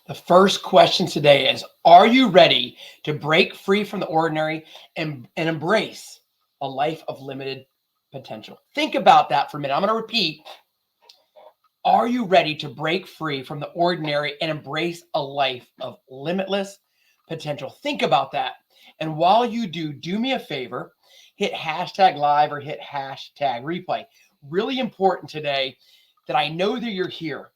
The first question today is, are you ready to break free from the ordinary and embrace a life of limited potential? Think about that for a minute. I'm going to repeat. Are you ready to break free from the ordinary and embrace a life of limitless potential? Think about that. And while you do, do me a favor, hit hashtag live or hit hashtag replay. Really important today that I know that you're here.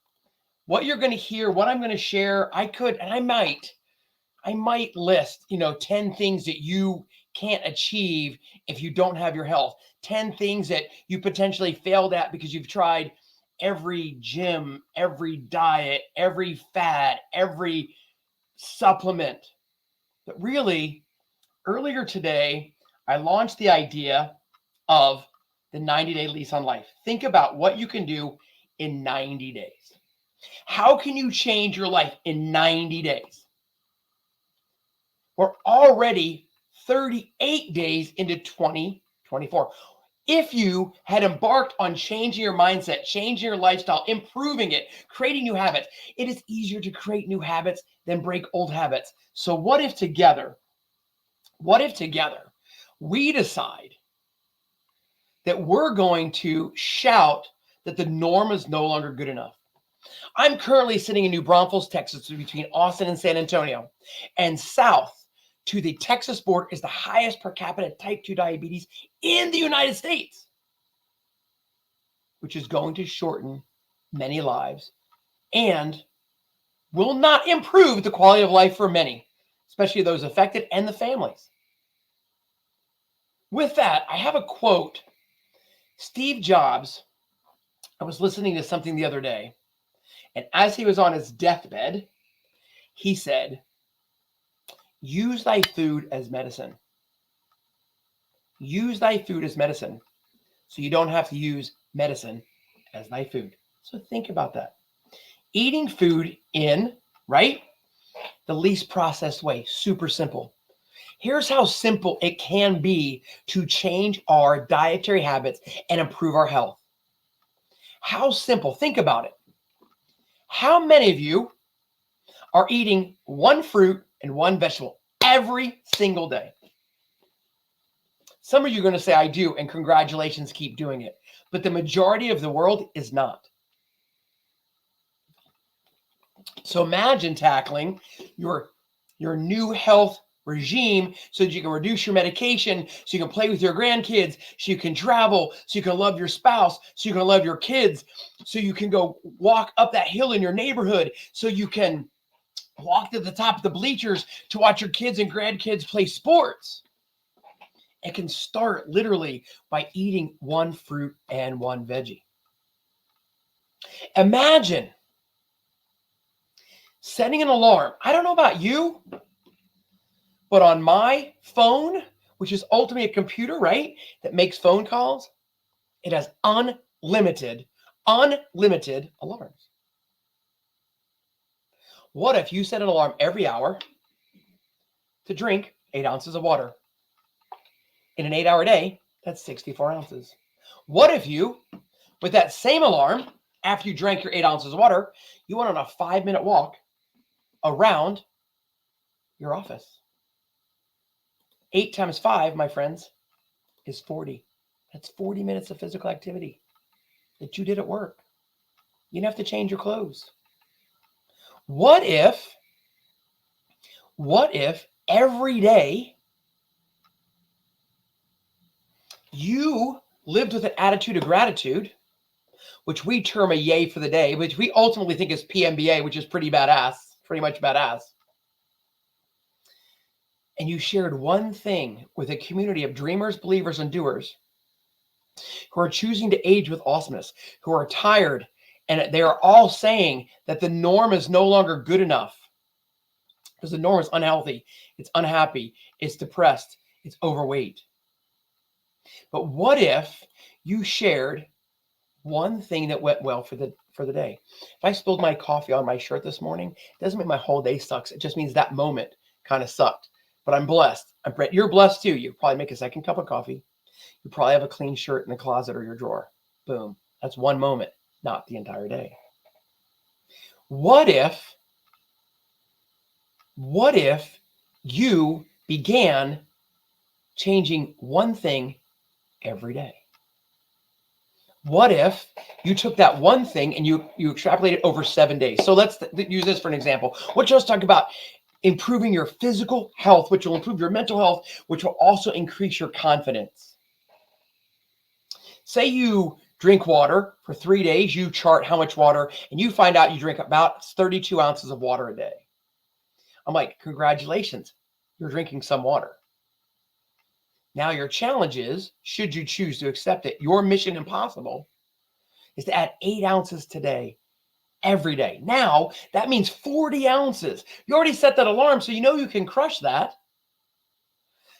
What you're going to hear, what I'm going to share, I might list, 10 things that you can't achieve if you don't have your health. 10 things that you potentially failed at because you've tried every gym, every diet, every fad, every supplement. But really, earlier today, I launched the idea of the 90-day lease on life. Think about what you can do in 90 days. How can you change your life in 90 days? We're already 38 days into 2024. If you had embarked on changing your mindset, changing your lifestyle, improving it, creating new habits, it is easier to create new habits than break old habits. So what if together we decide that we're going to shout that the norm is no longer good enough? I'm currently sitting in New Braunfels, Texas, between Austin and San Antonio, and south to the Texas border is the highest per capita type 2 diabetes in the United States, which is going to shorten many lives and will not improve the quality of life for many, especially those affected and the families. With that, I have a quote. Steve Jobs, I was listening to something the other day, and as he was on his deathbed, he said, use thy food as medicine. Use thy food as medicine so you don't have to use medicine as thy food. So think about that. Eating food in, right, the least processed way, super simple. Here's how simple it can be to change our dietary habits and improve our health. How simple, think about it. How many of you are eating one fruit and one vegetable every single day? Some of you are going to say, I do, and congratulations, keep doing it. But the majority of the world is not. So imagine tackling your new health regime so that you can reduce your medication, so you can play with your grandkids, so you can travel, so you can love your spouse, so you can love your kids, so you can go walk up that hill in your neighborhood, so you can walk to the top of the bleachers to watch your kids and grandkids play sports. It can start literally by eating one fruit and one veggie. Imagine setting an alarm. I don't know about you, but on my phone, which is ultimately a computer, right, that makes phone calls, it has unlimited alarms. What if you set an alarm every hour to drink 8 ounces of water? In an 8-hour day, that's 64 ounces. What if you, with that same alarm, after you drank your 8 ounces of water, you went on a 5-minute walk around your office? 8 times 5, my friends, is 40. That's 40 minutes of physical activity that you did at work. You didn't have to change your clothes. What if every day you lived with an attitude of gratitude, which we term a yay for the day, which we ultimately think is PMBA, which is pretty much badass. And you shared one thing with a community of dreamers, believers, and doers who are choosing to age with awesomeness, who are tired, and they are all saying that the norm is no longer good enough because the norm is unhealthy, it's unhappy, it's depressed, it's overweight. But what if you shared one thing that went well for the day? If I spilled my coffee on my shirt this morning, it doesn't mean my whole day sucks. It just means that moment kind of sucked. But I'm blessed. You're blessed too. You probably make a second cup of coffee. You probably have a clean shirt in the closet or your drawer. Boom. That's one moment, not the entire day. What if What if you began changing one thing every day? What if you took that one thing and you extrapolated over 7 days? So let's use this for an example. What you just talk about improving your physical health, which will improve your mental health, which will also increase your confidence. Say you drink water for 3 days, you chart how much water, and you find out you drink about 32 ounces of water a day. I'm like, congratulations, you're drinking some water. Now your challenge is, should you choose to accept it, your mission impossible is to add 8 ounces today, every day. Now, that means 40 ounces. You already set that alarm, so you know you can crush that.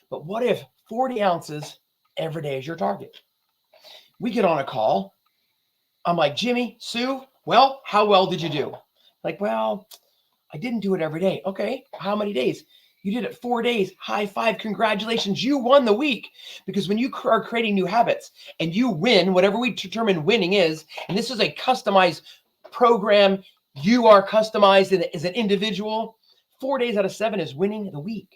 But what if 40 ounces every day is your target? We get on a call. I'm like, Jimmy, Sue, well, how well did you do? Like, well, I didn't do it every day. Okay, how many days? You did it 4 days. High five, congratulations. You won the week. Because when you are creating new habits and you win, whatever we determine winning is, and this is a customized program, you are customized as an individual, 4 days out of 7 is winning the week.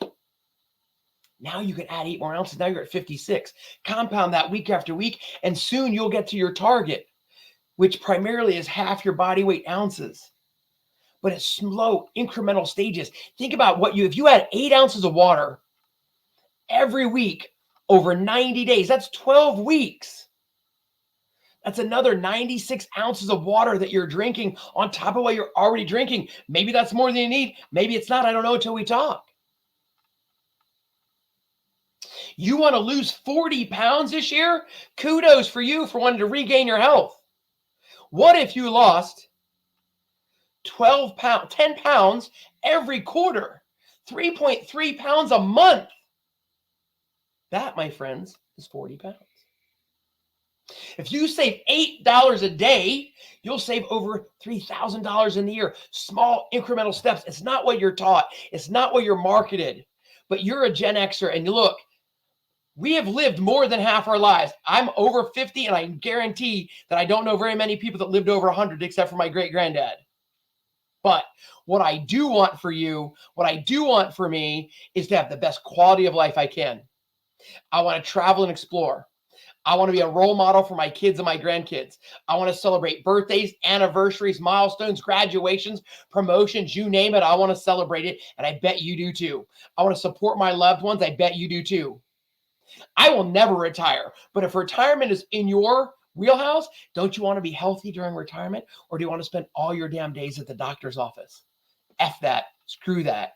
Now you can add 8 more ounces. Now you're at 56. Compound that week after week, and soon you'll get to your target, which primarily is half your body weight ounces. But it's slow, incremental stages. Think about if you had 8 ounces of water every week over 90 days, that's 12 weeks. That's another 96 ounces of water that you're drinking on top of what you're already drinking. Maybe that's more than you need. Maybe it's not. I don't know until we talk. You want to lose 40 pounds this year? Kudos for you for wanting to regain your health. What if you lost 10 pounds every quarter, 3.3 pounds a month? That, my friends, is 40 pounds. If you save $8 a day, you'll save over $3,000 in the year. Small incremental steps. It's not what you're taught. It's not what you're marketed. But you're a Gen Xer, and you look, we have lived more than half our lives. I'm over 50, and I guarantee that I don't know very many people that lived over 100 except for my great-granddad. But what I do want for you, what I do want for me, is to have the best quality of life I can. I want to travel and explore. I want to be a role model for my kids and my grandkids. I want to celebrate birthdays, anniversaries, milestones, graduations, promotions, you name it. I want to celebrate it, and I bet you do too. I want to support my loved ones. I bet you do too. I will never retire, but if retirement is in your wheelhouse, don't you want to be healthy during retirement, or do you want to spend all your damn days at the doctor's office? F that. Screw that.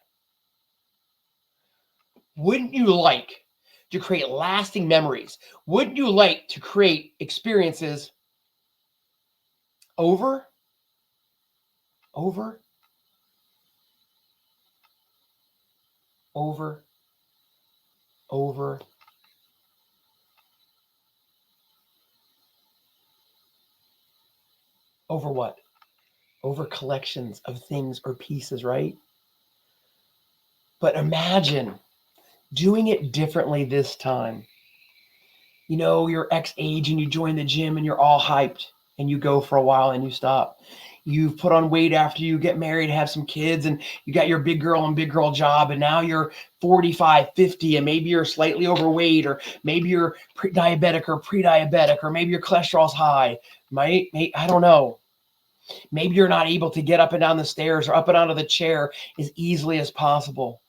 Wouldn't you like to create lasting memories? Wouldn't you like to create experiences over over what? Over collections of things or pieces, right? But imagine doing it differently this time. You know, you're X age and you join the gym and you're all hyped and you go for a while and you stop. You've put on weight after you get married, have some kids, and you got your big girl and big girl job, and now you're 45, 50, and maybe you're slightly overweight, or maybe you're diabetic or pre-diabetic, or maybe your cholesterol's high. I don't know. Maybe you're not able to get up and down the stairs or up and out of the chair as easily as possible.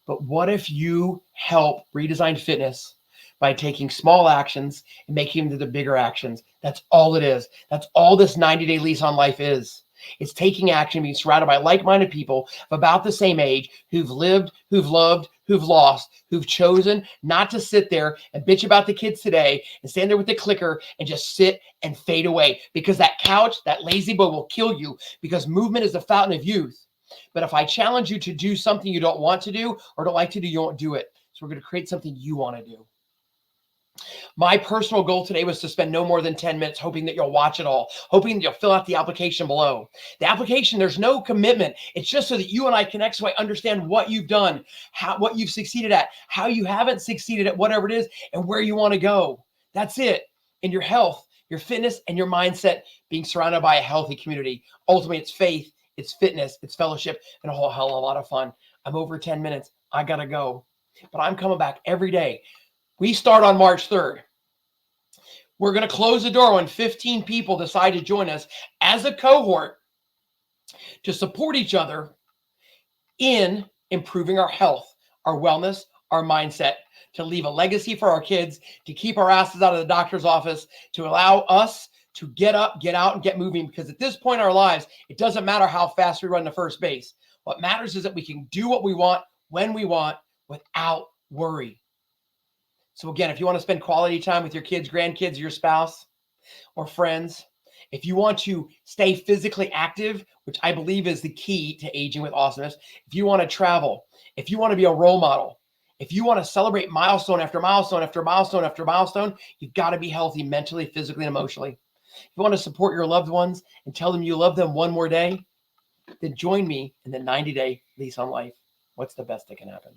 But what if you help redesign fitness by taking small actions and making them into the bigger actions? That's all it is. That's all this 90-day lease on life is. It's taking action, being surrounded by like-minded people of about the same age who've lived, who've loved, who've lost, who've chosen not to sit there and bitch about the kids today and stand there with the clicker and just sit and fade away, because that couch, that lazy boy will kill you, because movement is the fountain of youth. But if I challenge you to do something you don't want to do or don't like to do, you won't do it. So we're going to create something you want to do. My personal goal today was to spend no more than 10 minutes, hoping that you'll watch it all, hoping that you'll fill out the application below. The application, there's no commitment. It's just so that you and I connect, so I understand what you've done, what you've succeeded at, how you haven't succeeded at whatever it is, and where you want to go. That's it. And your health, your fitness, and your mindset, being surrounded by a healthy community. Ultimately, it's faith it's fitness, it's fellowship, and a whole hell of a lot of fun. I'm over 10 minutes. I got to go. But I'm coming back every day. We start on March 3rd. We're going to close the door when 15 people decide to join us as a cohort to support each other in improving our health, our wellness, our mindset, to leave a legacy for our kids, to keep our asses out of the doctor's office, to allow us to get up, get out, and get moving. Because at this point in our lives, it doesn't matter how fast we run to first base. What matters is that we can do what we want, when we want, without worry. So again, if you want to spend quality time with your kids, grandkids, your spouse, or friends, if you want to stay physically active, which I believe is the key to aging with awesomeness, if you want to travel, if you want to be a role model, if you want to celebrate milestone after milestone after milestone after milestone, you've got to be healthy mentally, physically, and emotionally. If you want to support your loved ones and tell them you love them one more day, then join me in the 90-day Lease on Life. What's the best that can happen?